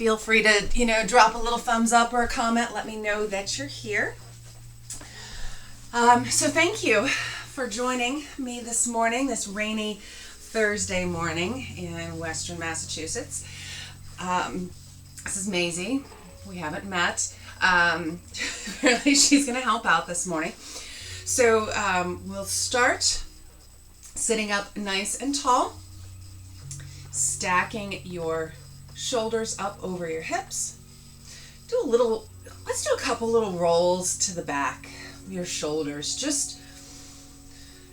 feel free to, drop a little thumbs up or a comment. Let me know that you're here. So thank you for joining me this morning, this rainy Thursday morning in Western Massachusetts. This is Maisie. We haven't met. Apparently she's going to help out this morning. So we'll start sitting up nice and tall, stacking your shoulders up over your hips. Let's do a couple little rolls to the back of your shoulders, just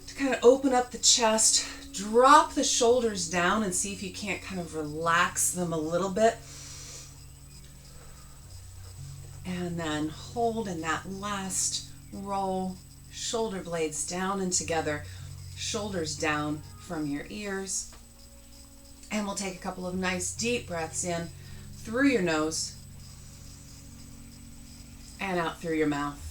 to kind of open up the chest. Drop the shoulders down and see if you can't kind of relax them a little bit. And then hold in that last roll, shoulder blades down and together, shoulders down from your ears. And we'll take a couple of nice deep breaths in through your nose and out through your mouth.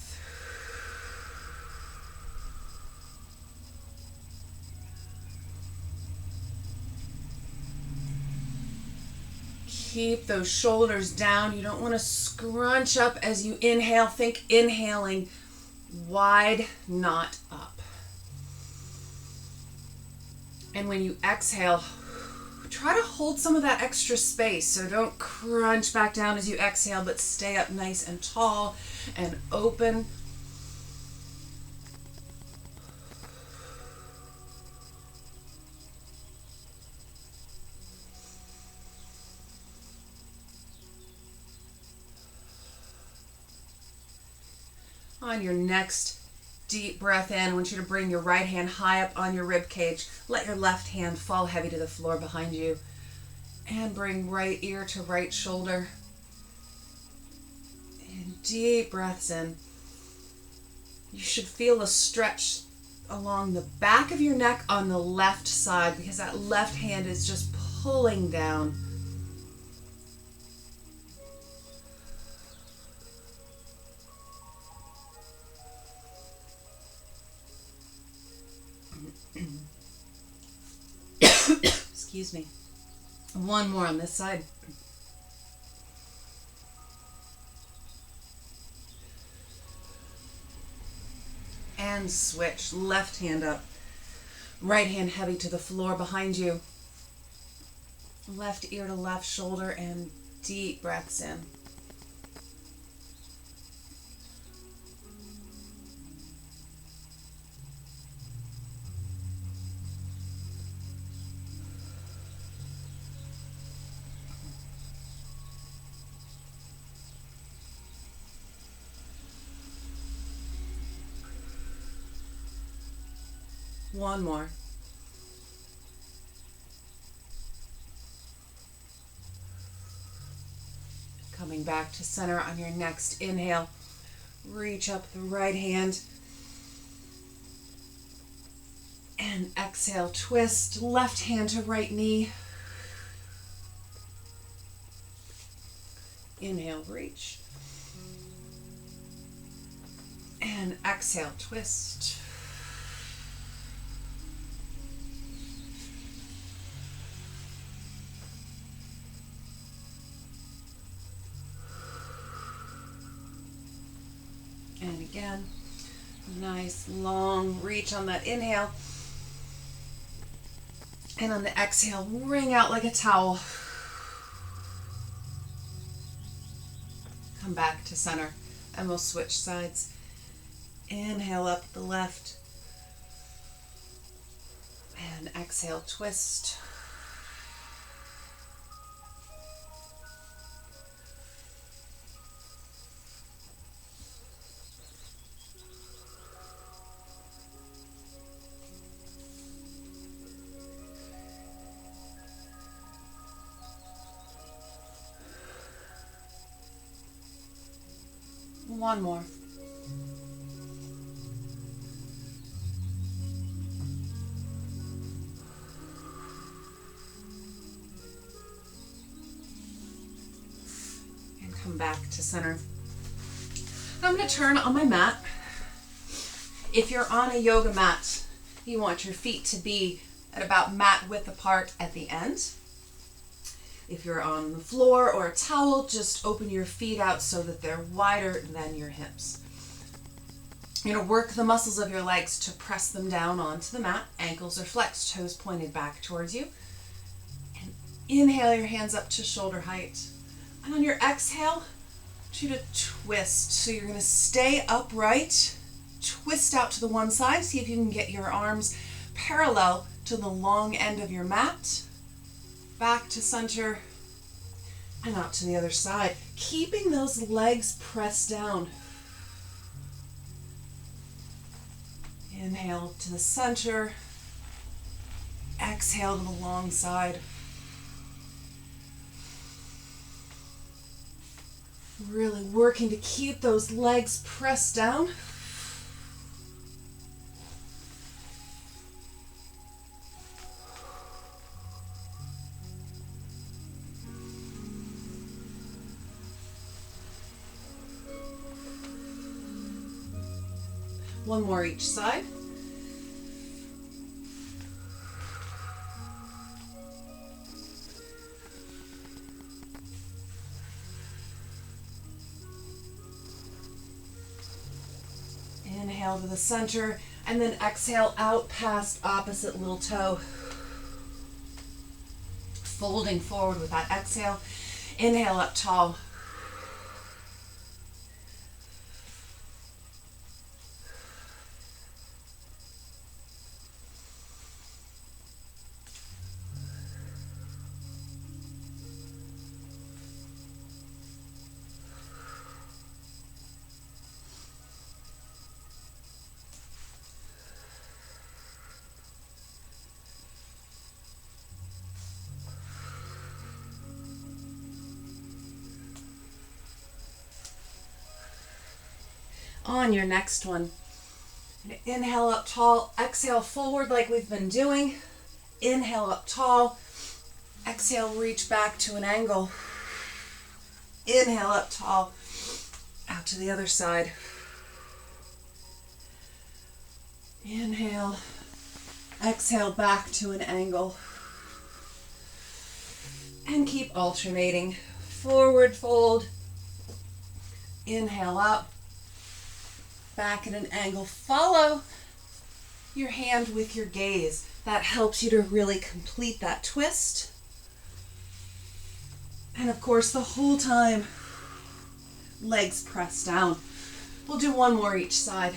Keep those shoulders down. You don't want to scrunch up as you inhale. Think inhaling wide, not up. And when you exhale, try to hold some of that extra space. So don't crunch back down as you exhale, but stay up nice and tall and open. On your next deep breath in, I want you to bring your right hand high up on your rib cage. Let your left hand fall heavy to the floor behind you. And bring right ear to right shoulder. And deep breaths in. You should feel a stretch along the back of your neck on the left side because that left hand is just pulling down. Excuse me. One more on this side. And switch. Left hand up. Right hand heavy to the floor behind you. Left ear to left shoulder and deep breaths in. One more. Coming back to center on your next inhale. Reach up the right hand. And exhale, twist left hand to right knee. Inhale, reach. And exhale, twist. And again, nice long reach on that inhale. And on the exhale, wring out like a towel. Come back to center and we'll switch sides. Inhale up the left. And exhale, twist. One more. And come back to center. I'm going to turn on my mat. If you're on a yoga mat, you want your feet to be at about mat width apart at the end. If you're on the floor or a towel, just open your feet out so that they're wider than your hips. You're going to work the muscles of your legs to press them down onto the mat. Ankles are flexed, toes pointed back towards you. And inhale your hands up to shoulder height. And on your exhale, I want you to twist. So you're going to stay upright, twist out to the one side. See if you can get your arms parallel to the long end of your mat. Back to center and out to the other side. Keeping those legs pressed down. Inhale to the center. Exhale to the long side. Really working to keep those legs pressed down. One more each side. Inhale to the center, and then exhale out past opposite little toe. Folding forward with that exhale. Inhale up tall. On your next one, inhale up tall, exhale forward like we've been doing. Inhale up tall, exhale reach back to an angle. Inhale up tall, out to the other side. Inhale, exhale back to an angle. And keep alternating. Forward fold, inhale up. Back at an angle. Follow your hand with your gaze. That helps you to really complete that twist. And of course, the whole time, legs pressed down. We'll do one more each side.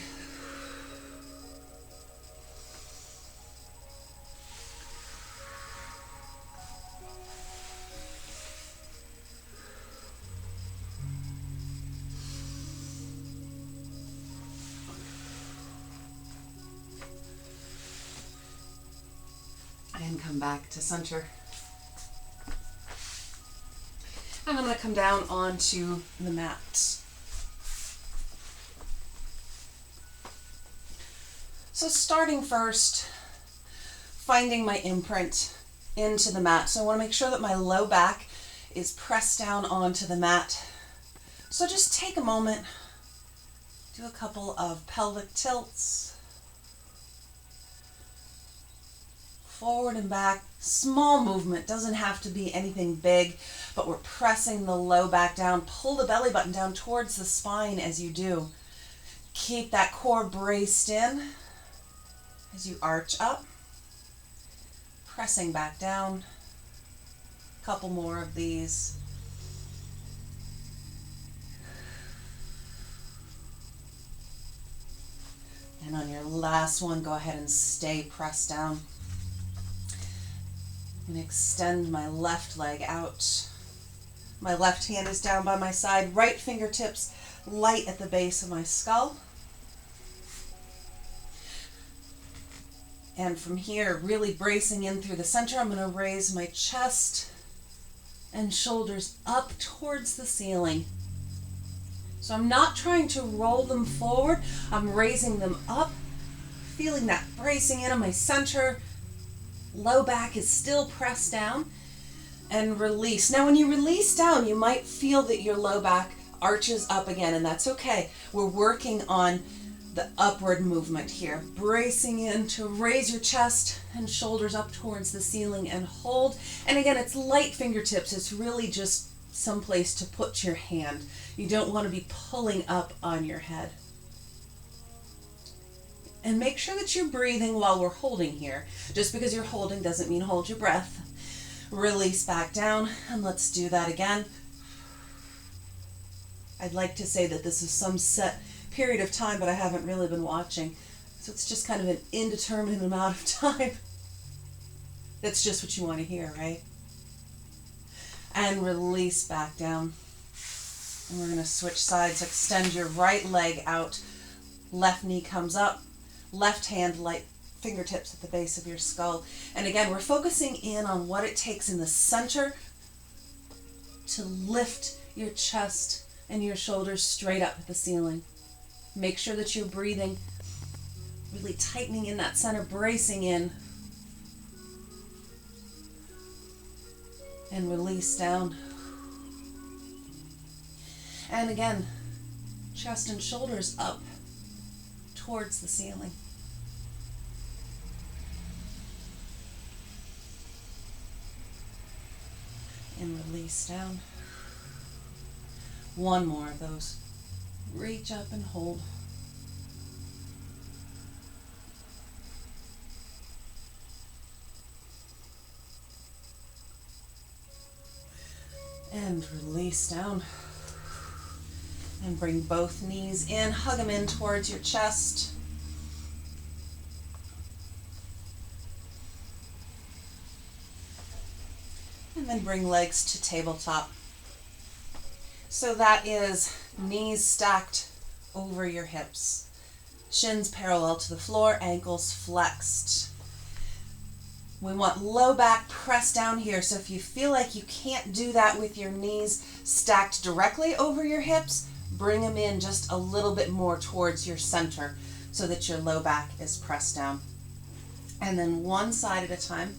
And come back to center. And I'm going to come down onto the mat. So starting first, finding my imprint into the mat. So I want to make sure that my low back is pressed down onto the mat. So just take a moment, do a couple of pelvic tilts. Forward and back, small movement, doesn't have to be anything big, but we're pressing the low back down. Pull the belly button down towards the spine as you do. Keep that core braced in as you arch up. Pressing back down. A couple more of these. And on your last one, go ahead and stay pressed down. And extend my left leg out. My left hand is down by my side, right fingertips light at the base of my skull. And from here, really bracing in through the center, I'm going to raise my chest and shoulders up towards the ceiling. So I'm not trying to roll them forward, I'm raising them up, feeling that bracing in my center. Low back is still pressed down, and release. Now when you release down, you might feel that your low back arches up again, and that's okay. We're working on the upward movement here, bracing in to raise your chest and shoulders up towards the ceiling and hold. And again, it's light fingertips. It's really just some place to put your hand. You don't want to be pulling up on your head. And make sure that you're breathing while we're holding here. Just because you're holding doesn't mean hold your breath. Release back down, and let's do that again. I'd like to say that this is some set period of time, but I haven't really been watching. So it's just kind of an indeterminate amount of time. That's just what you want to hear, right? And release back down. And we're going to switch sides. Extend your right leg out. Left knee comes up. Left hand light fingertips at the base of your skull. And again, we're focusing in on what it takes in the center to lift your chest and your shoulders straight up at the ceiling. Make sure that you're breathing, really tightening in that center, bracing in. And release down. And again, chest and shoulders up towards the ceiling. And release down. One more of those. Reach up and hold. And release down. And bring both knees in. Hug them in towards your chest. And then bring legs to tabletop. So that is knees stacked over your hips. Shins parallel to the floor, ankles flexed. We want low back pressed down here. So if you feel like you can't do that with your knees stacked directly over your hips, bring them in just a little bit more towards your center so that your low back is pressed down. And then one side at a time.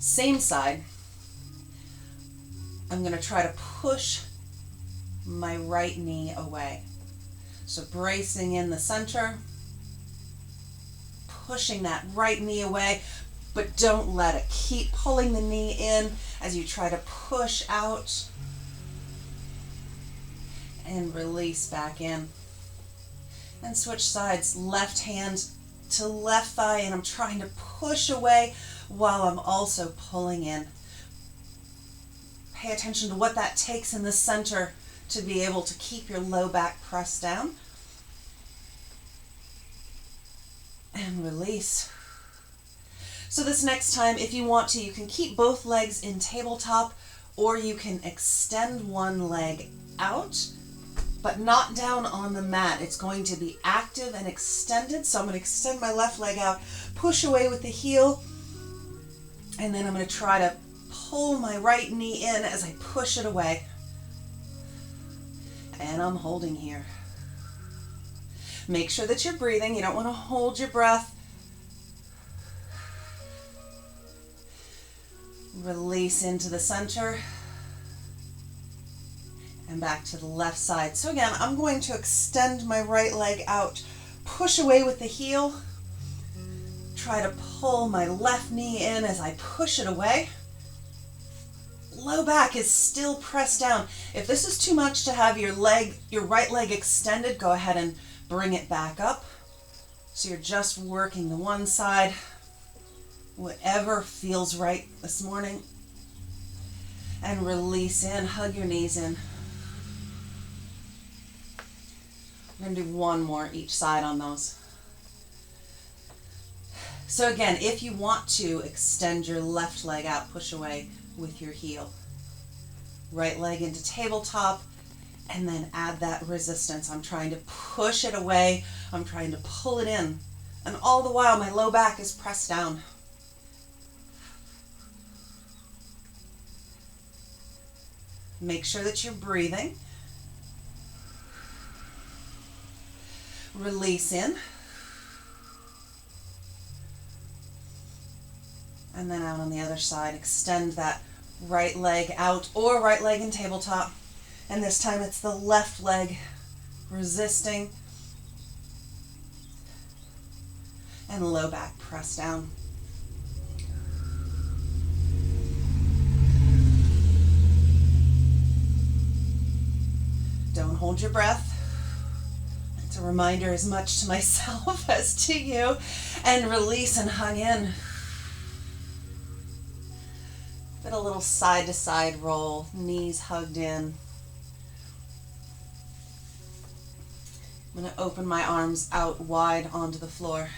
Same side. I'm going to try to push my right knee away. So bracing in the center, pushing that right knee away, but don't let it. Keep pulling the knee in as you try to push out and release back in. And switch sides, left hand to left thigh, and I'm trying to push away while I'm also pulling in. Pay attention to what that takes in the center to be able to keep your low back pressed down. And release. So this next time, if you want to, you can keep both legs in tabletop, or you can extend one leg out, but not down on the mat. It's going to be active and extended. So I'm going to extend my left leg out, push away with the heel, and then I'm going to try to pull my right knee in as I push it away. And I'm holding here. Make sure that you're breathing. You don't want to hold your breath. Release into the center. And back to the left side. So again, I'm going to extend my right leg out, push away with the heel, try to pull my left knee in as I push it away. Low back is still pressed down. If this is too much to have your right leg extended, go ahead and bring it back up. So you're just working the one side, whatever feels right this morning. And release in, hug your knees in. We're going to do one more each side on those. So again, if you want to extend your left leg out, push away with your heel. Right leg into tabletop, and then add that resistance. I'm trying to push it away. I'm trying to pull it in. And all the while, my low back is pressed down. Make sure that you're breathing. Release in. And then out on the other side, extend that right leg out, or right leg in tabletop. And this time it's the left leg resisting. And low back press down. Don't hold your breath. It's a reminder as much to myself as to you. And release and hug in. Get a little side to side roll, knees hugged in. I'm going to open my arms out wide onto the floor.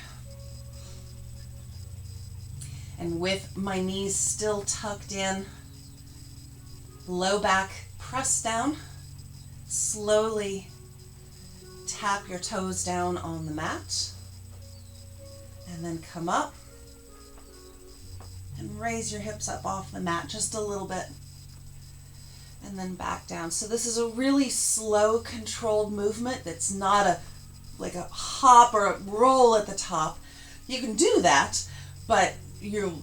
And with my knees still tucked in, low back press down, slowly tap your toes down on the mat, and then come up and raise your hips up off the mat just a little bit, and then back down. So this is a really slow, controlled movement that's not like a hop or a roll at the top. You can do that, but you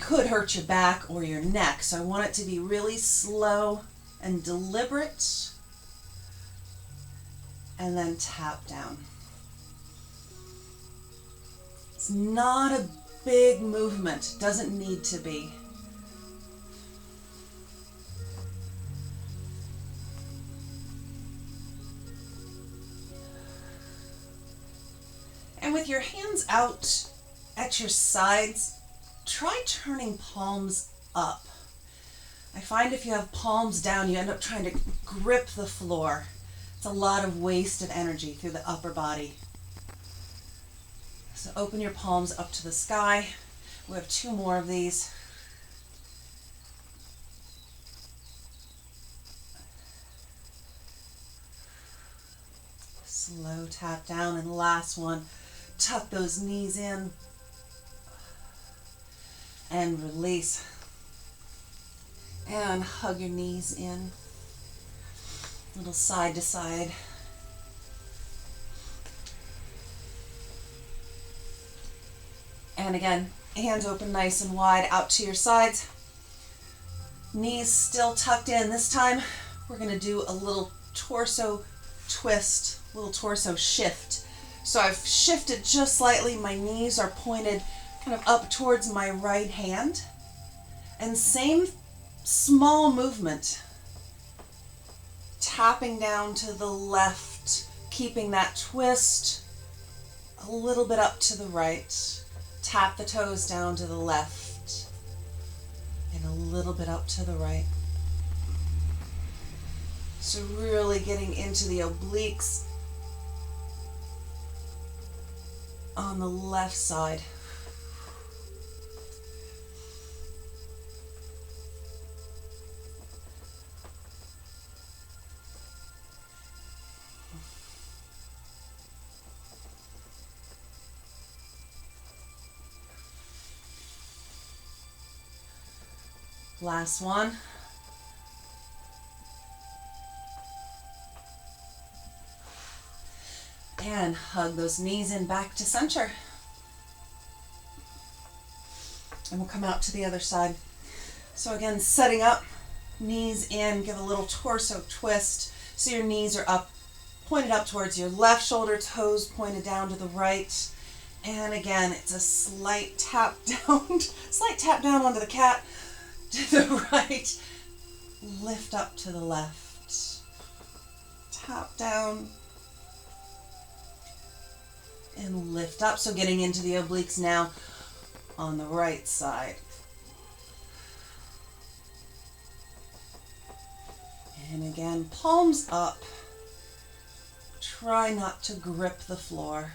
could hurt your back or your neck. So I want it to be really slow and deliberate, and then tap down. It's not a big movement, doesn't need to be. And with your hands out at your sides, try turning palms up. I find if you have palms down, you end up trying to grip the floor. It's a lot of wasted energy through the upper body. So open your palms up to the sky. We have 2 more of these. Slow tap down, and last one. Tuck those knees in and release. And hug your knees in. Little side to side. And again, hands open nice and wide out to your sides. Knees still tucked in. This time we're going to do a little torso twist, little torso shift. So I've shifted just slightly. My knees are pointed kind of up towards my right hand. And same small movement. Tapping down to the left, keeping that twist a little bit up to the right. Tap the toes down to the left and a little bit up to the right. So really getting into the obliques on the left side. Last one. And hug those knees in back to center. And we'll come out to the other side. So again, setting up, knees in, give a little torso twist. So your knees are up, pointed up towards your left shoulder, toes pointed down to the right. And again, it's a slight tap down onto the cat. To the right, lift up to the left, tap down, and lift up. So getting into the obliques now on the right side. And again, palms up. Try not to grip the floor.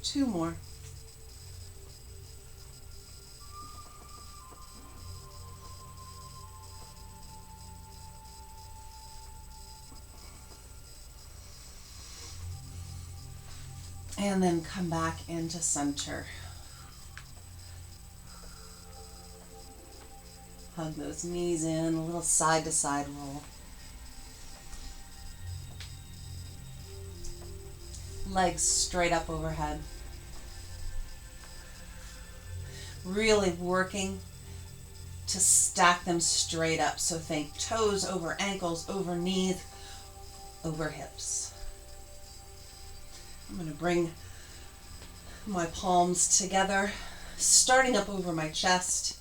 Two more. And then come back into center. Hug those knees in, a little side to side roll. Legs straight up overhead. Really working to stack them straight up. So think toes over ankles, over knees, over hips. I'm going to bring my palms together, starting up over my chest.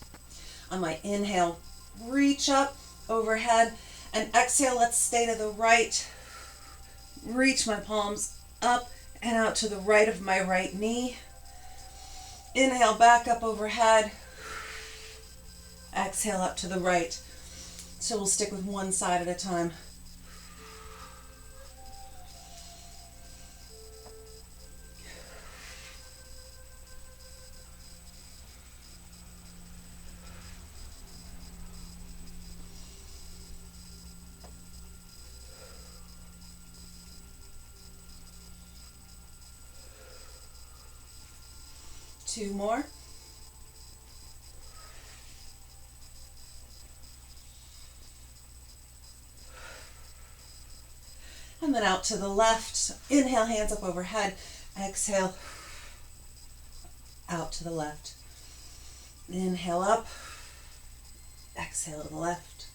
On my inhale, reach up overhead, and exhale, let's stay to the right. Reach my palms up and out to the right of my right knee. Inhale, back up overhead. Exhale up to the right. So we'll stick with one side at a time. Two more. And then out to the left. So inhale, hands up overhead. Exhale, out to the left. Inhale up. Exhale to the left.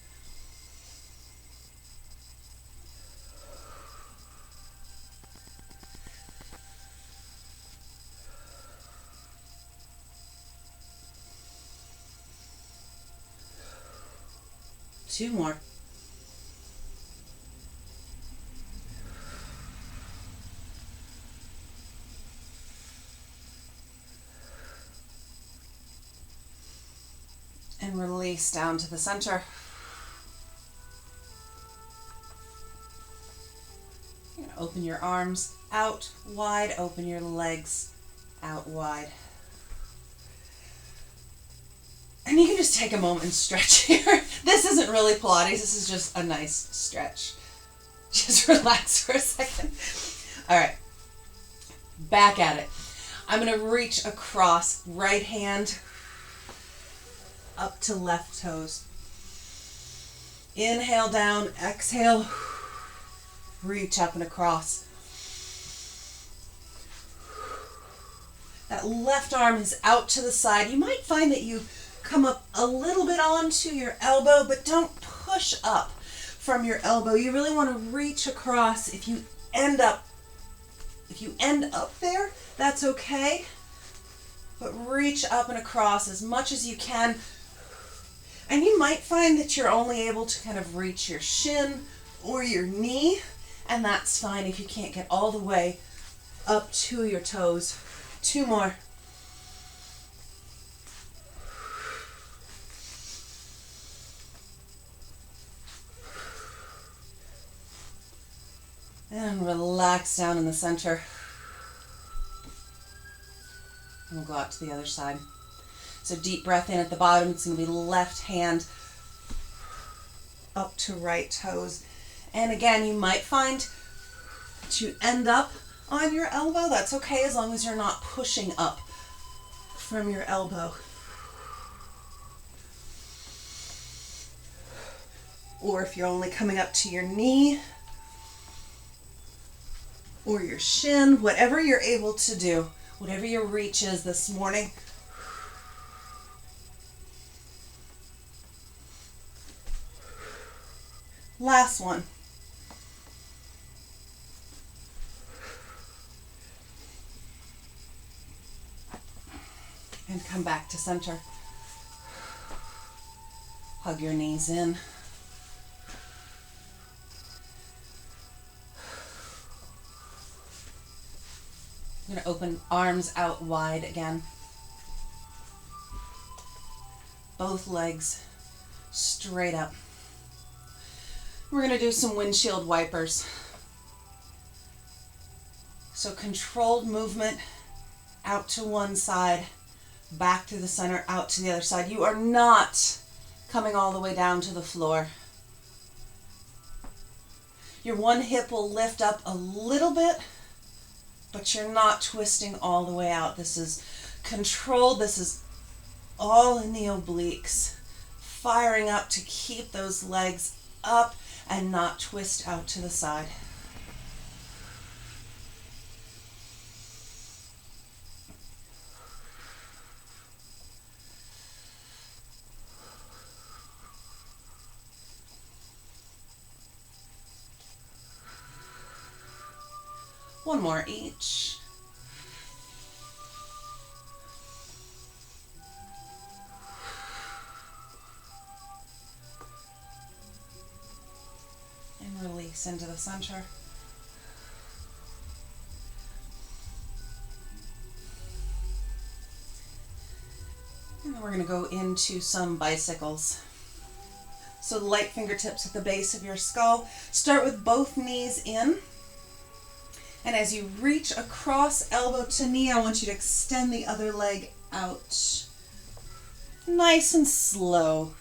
Two more. And release down to the center. You're going to open your arms out wide, open your legs out wide. And you can just take a moment and stretch here. This isn't really Pilates, this is just a nice stretch. Just relax for a second. All right, back at it. I'm going to reach across, right hand up to left toes. Inhale down, exhale, reach up and across. That left arm is out to the side. You might find that you come up a little bit onto your elbow, but don't push up from your elbow. You really want to reach across. If you end up there, that's okay. But reach up and across as much as you can. And you might find that you're only able to kind of reach your shin or your knee, and that's fine if you can't get all the way up to your toes. Two more. And relax down in the center. And we'll go out to the other side. So deep breath in at the bottom. It's going to be left hand up to right toes. And again, you might find that you end up on your elbow. That's okay as long as you're not pushing up from your elbow. Or if you're only coming up to your knee or your shin, whatever you're able to do, whatever your reach is this morning. Last one. And come back to center. Hug your knees in. I'm going to open arms out wide again. Both legs straight up. We're going to do some windshield wipers. So controlled movement out to one side, back to the center, out to the other side. You are not coming all the way down to the floor. Your one hip will lift up a little bit, but you're not twisting all the way out. This is controlled. This is all in the obliques. Firing up to keep those legs up and not twist out to the side. One more each. And release into the center. And then we're going to go into some bicycles. So light fingertips at the base of your skull. Start with both knees in. And as you reach across elbow to knee, I want you to extend the other leg out. Nice and slow.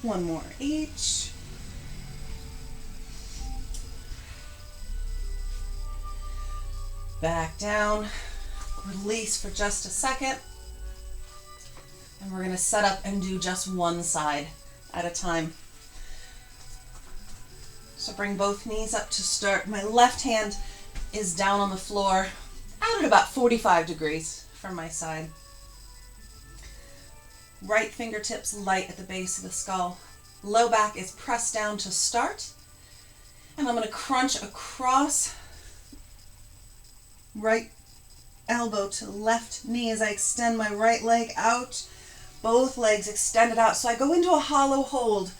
One more each. Back down, release for just a second. And we're going to set up and do just one side at a time. So bring both knees up to start. My left hand is down on the floor, out at about 45 degrees from my side. Right fingertips light at the base of the skull. Low back is pressed down to start. And I'm going to crunch across right elbow to left knee as I extend my right leg out. Both legs extended out. So I go into a hollow hold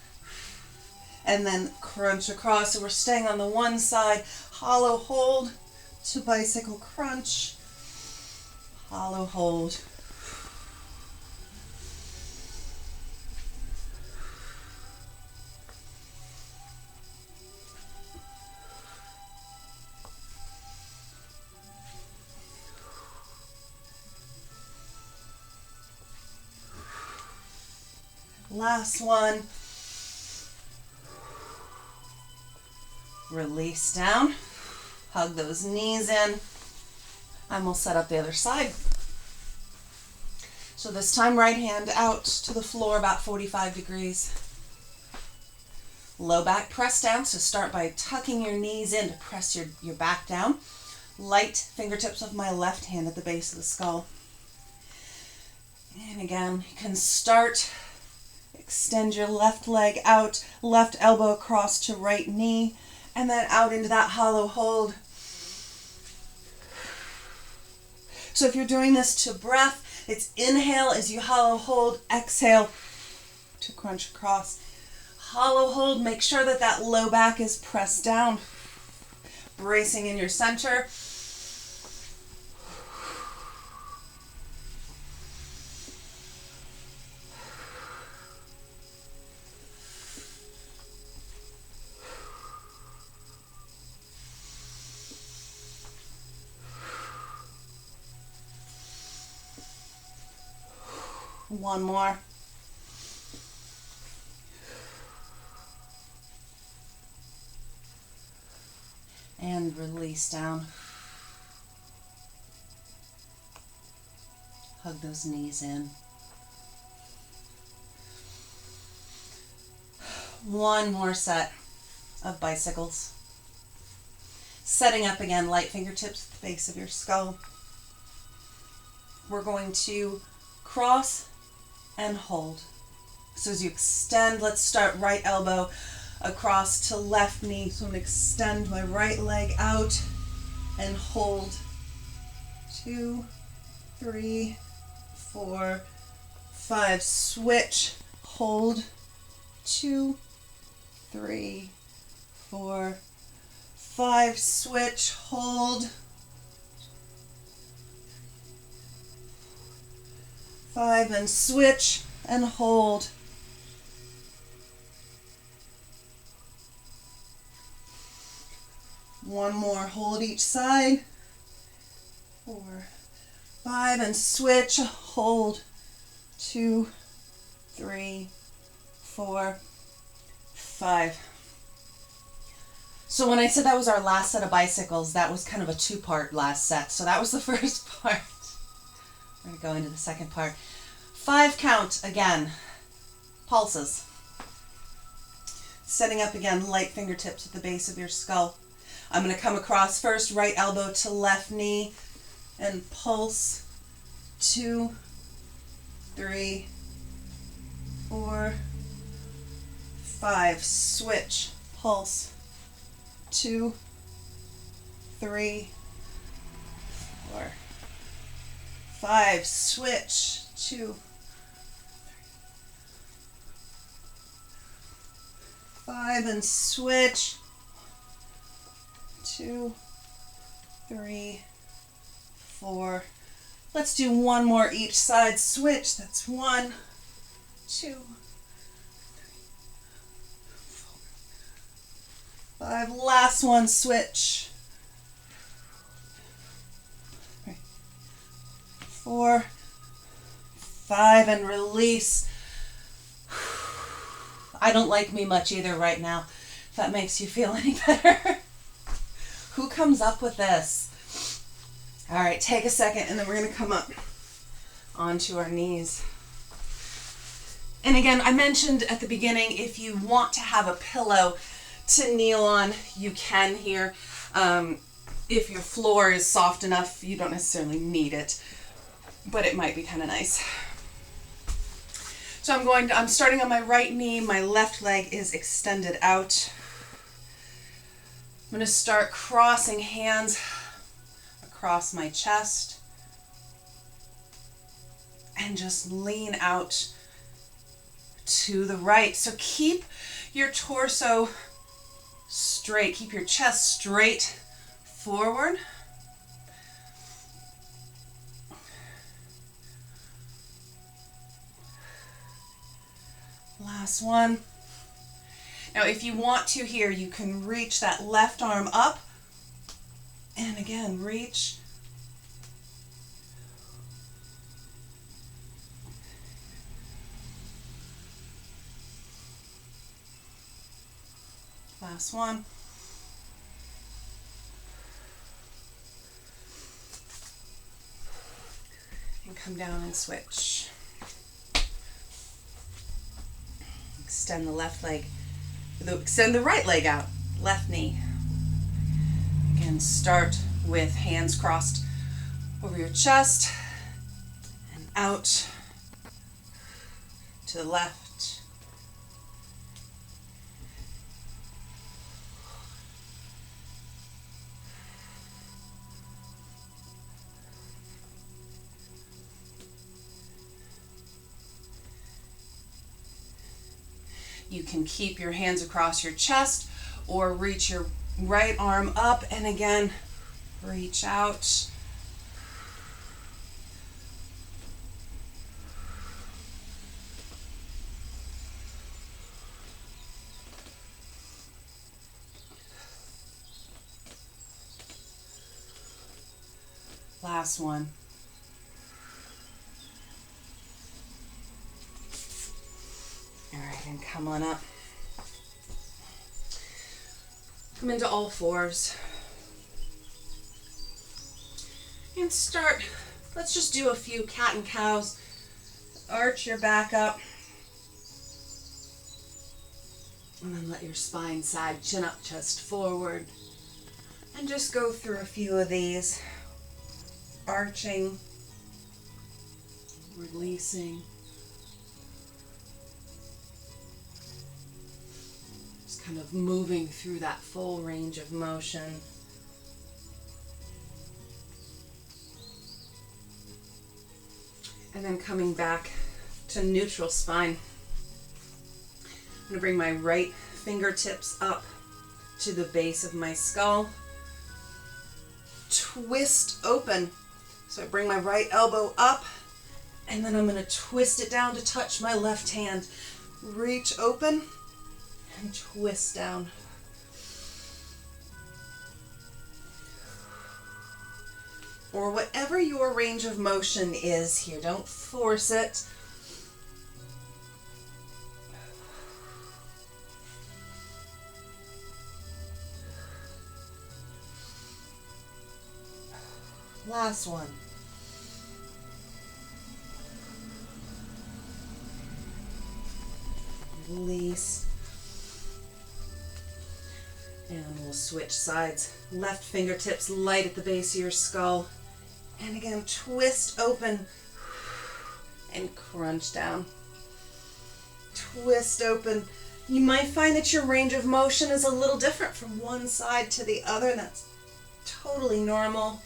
and then crunch across. So we're staying on the one side. Hollow hold to bicycle crunch. Hollow hold. Last one. Release down. Hug those knees in. And we'll set up the other side. So this time right hand out to the floor about 45 degrees. Low back press down. So start by tucking your knees in to press your back down. Light fingertips of my left hand at the base of the skull. And again, you can start. Extend your left leg out, left elbow across to right knee, and then out into that hollow hold. So if you're doing this to breath, it's inhale as you hollow hold, exhale to crunch across. Hollow hold, make sure that that low back is pressed down, bracing in your center. One more. And release down. Hug those knees in. One more set of bicycles. Setting up again, light fingertips at the base of your skull. We're going to cross and hold. So as you extend, let's start right elbow across to left knee. So I'm going to extend my right leg out and hold. 2, 3, 4, 5. Switch, hold. 2, 3, 4, 5. Switch, hold. 5 and switch and hold. One more, hold each side. 4, 5 and switch, hold. 2, 3, 4, 5. So when I said that was our last set of bicycles, that was kind of a two-part last set. So that was the first part. We're going to go into the second part. 5 count again. Pulses. Setting up again, light fingertips at the base of your skull. I'm going to come across first, right elbow to left knee, and pulse. 2, 3, 4, 5. Switch. Pulse. 2, 3, 4, 5. Switch. 2, 5, and switch. 2, 3, 4. Let's do one more each side. Switch. That's 1, 2, 3, 4, 5. Last one. Switch. 3, 4, 5, and release. I don't like me much either right now, if that makes you feel any better. Who comes up with this? All right, take a second, and then we're going to come up onto our knees. And again, I mentioned at the beginning, if you want to have a pillow to kneel on, you can here. If your floor is soft enough, you don't necessarily need it, but it might be kind of nice. So I'm starting on my right knee. My left leg is extended out. I'm going to start crossing hands across my chest and just lean out to the right. So keep your torso straight. Keep your chest straight forward. Last one. Now, if you want to here, you can reach that left arm up. And again, reach. Last one. And come down and switch. Extend the left leg, extend the right leg out, left knee. Again, start with hands crossed over your chest and out to the left. You can keep your hands across your chest or reach your right arm up and again, reach out. Last one. All right, and come on up. Come into all fours. And start, let's just do a few cat and cows. Arch your back up. And then let your spine sag, chin up, chest forward. And just go through a few of these. Arching, releasing. Kind of moving through that full range of motion. And then coming back to neutral spine. I'm going to bring my right fingertips up to the base of my skull. Twist open. So I bring my right elbow up and then I'm going to twist it down to touch my left hand. Reach open. And twist down. Or whatever your range of motion is here. Don't force it. Last one. Release. And we'll switch sides. Left fingertips light at the base of your skull. And again, twist open and crunch down. Twist open. You might find that your range of motion is a little different from one side to the other, and that's totally normal.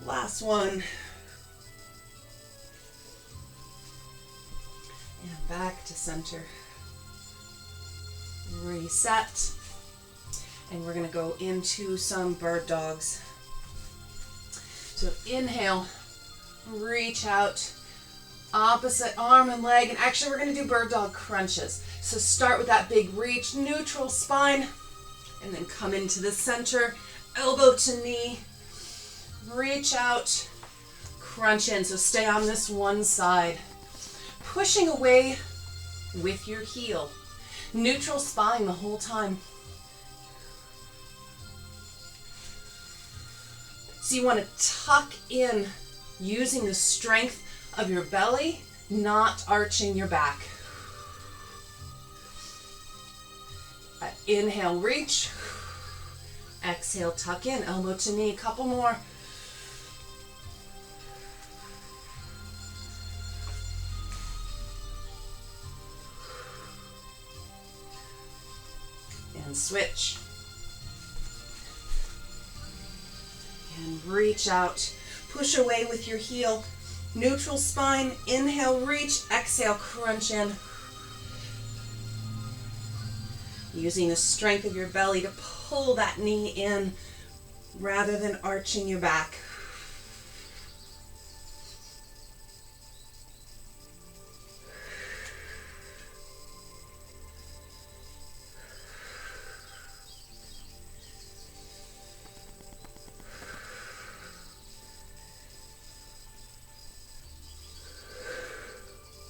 Last one. And back to center. Reset. And we're going to go into some bird dogs. So inhale, reach out, opposite arm and leg. And actually we're going to do bird dog crunches. So start with that big reach, neutral spine, and then come into the center, elbow to knee. Reach out, crunch in. So stay on this one side. Pushing away with your heel. Neutral spine the whole time. So you want to tuck in using the strength of your belly, not arching your back. Inhale, reach. Exhale, tuck in, elbow to knee. Couple more. And switch. And reach out. Push away with your heel. Neutral spine. Inhale, reach. Exhale, crunch in. Using the strength of your belly to pull that knee in rather than arching your back.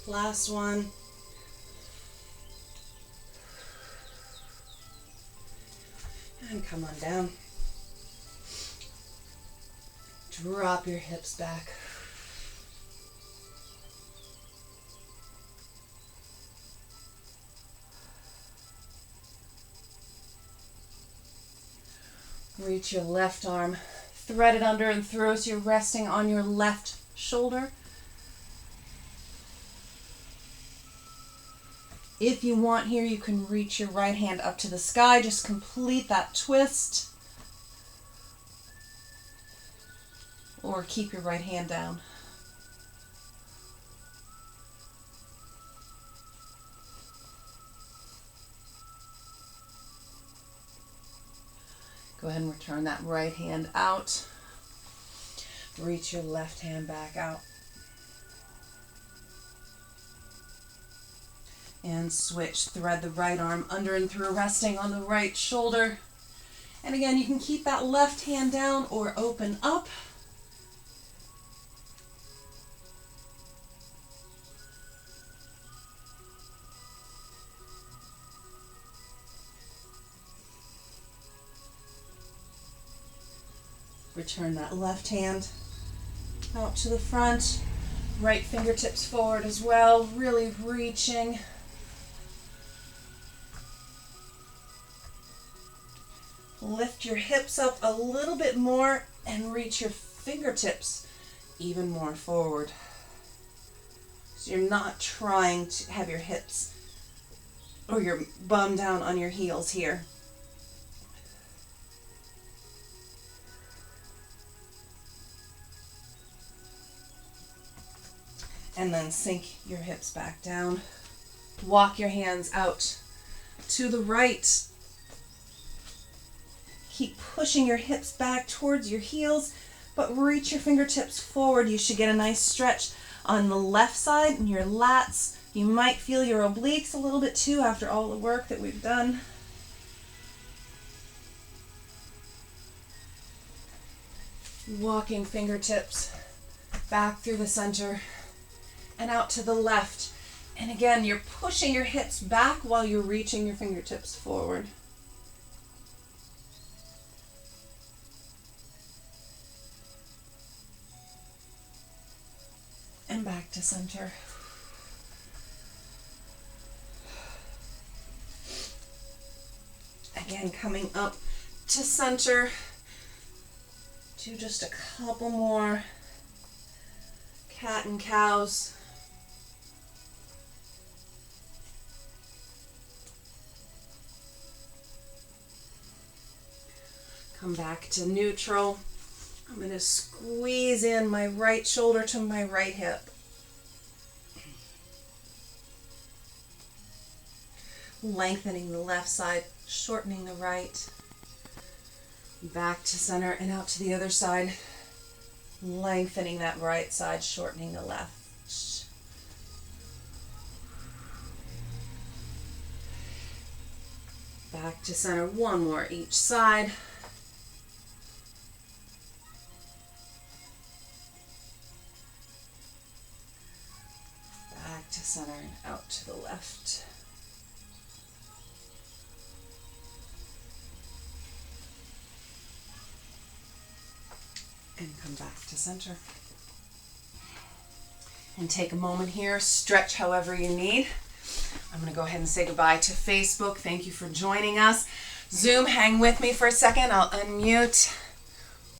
Last one. And come on down. Drop your hips back. Reach your left arm, thread it under and through so you're resting on your left shoulder. If you want here, you can reach your right hand up to the sky. Just complete that twist. Or keep your right hand down. Go ahead and return that right hand out. Reach your left hand back out. And switch. Thread the right arm under and through, resting on the right shoulder. And again, you can keep that left hand down or open up. Return that left hand out to the front. Right fingertips forward as well, really reaching. Lift your hips up a little bit more and reach your fingertips even more forward. So you're not trying to have your hips or your bum down on your heels here. And then sink your hips back down. Walk your hands out to the right. Keep pushing your hips back towards your heels, but reach your fingertips forward. You should get a nice stretch on the left side and your lats. You might feel your obliques a little bit too after all the work that we've done. Walking fingertips back through the center and out to the left. And again, you're pushing your hips back while you're reaching your fingertips forward. and back to center. Again, coming up to center. Do just a couple more cat and cows. Come back to neutral. I'm going to squeeze in my right shoulder to my right hip. Lengthening the left side, shortening the right. Back to center and out to the other side. Lengthening that right side, shortening the left. Back to center, one more each side. Back to center and out to the left. And come back to center. And take a moment here, stretch however you need. I'm going to go ahead and say goodbye to Facebook. Thank you for joining us. Zoom, hang with me for a second. I'll unmute.